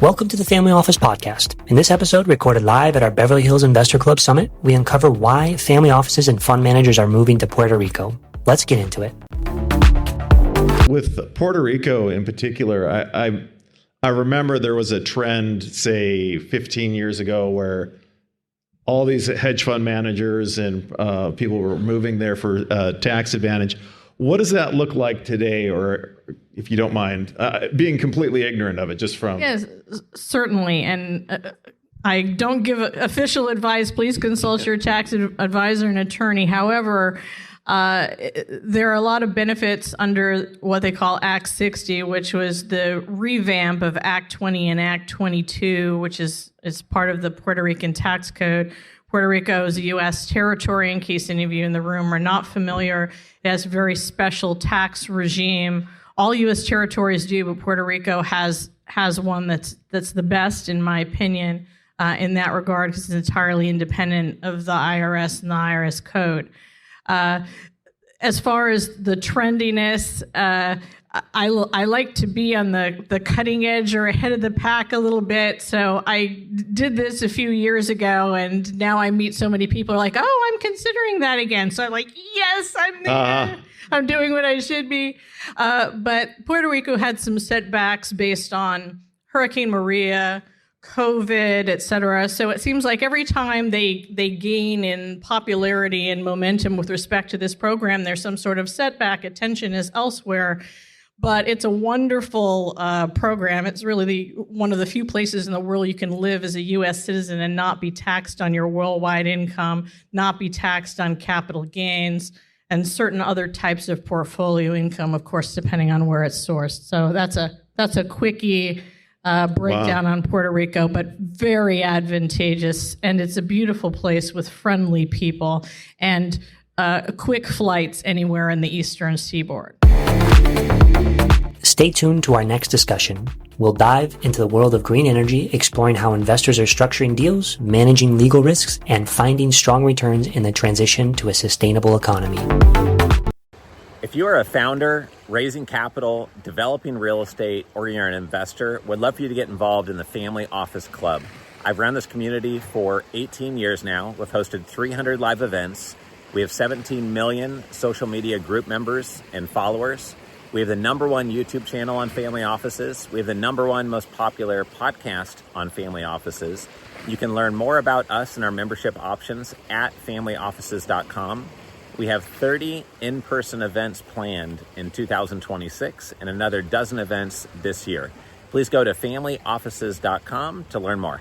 Welcome to the Family Office Podcast. In this episode, recorded live at our Beverly Hills Investor Club Summit, we uncover why family offices and fund managers are moving to Puerto Rico. Let's get into it. With Puerto Rico in particular, I remember there was a trend, say 15 years ago, where all these hedge fund managers and people were moving there for tax advantage. What does that look like today, or if you don't mind, being completely ignorant of it, just from... Yes, certainly. And I don't give official advice. Please consult your tax advisor and attorney. However, there are a lot of benefits under what they call Act 60, which was the revamp of Act 20 and Act 22, which is part of the Puerto Rican tax code. Puerto Rico is a U.S. territory, in case any of you in the room are not familiar. It has a very special tax regime. All U.S. territories do, but Puerto Rico has one that's the best, in my opinion, in that regard, because it's entirely independent of the IRS and the IRS code. As far as the trendiness, I like to be on the cutting edge or ahead of the pack a little bit. So I did this a few years ago, and now I meet so many people like, oh, I'm considering that again. So I'm like, yes, I'm there. I'm doing what I should be. But Puerto Rico had some setbacks based on Hurricane Maria, COVID, et cetera. So it seems like every time they gain in popularity and momentum with respect to this program, there's some sort of setback. Attention is elsewhere. But it's a wonderful program. It's really one of the few places in the world you can live as a U.S. citizen and not be taxed on your worldwide income, not be taxed on capital gains, and certain other types of portfolio income, of course, depending on where it's sourced. So that's a quickie breakdown on Puerto Rico, but very advantageous. And it's a beautiful place with friendly people and quick flights anywhere in the eastern seaboard. Stay tuned to our next discussion. We'll dive into the world of green energy, exploring how investors are structuring deals, managing legal risks, and finding strong returns in the transition to a sustainable economy. If you are a founder, raising capital, developing real estate, or you're an investor, would love for you to get involved in the Family Office Club. I've run this community for 18 years now. We've hosted 300 live events. We have 17 million social media group members and followers. We have the #1 YouTube channel on family offices. We have the #1 most popular podcast on family offices. You can learn more about us and our membership options at familyoffices.com. We have 30 in-person events planned in 2026 and another dozen events this year. Please go to familyoffices.com to learn more.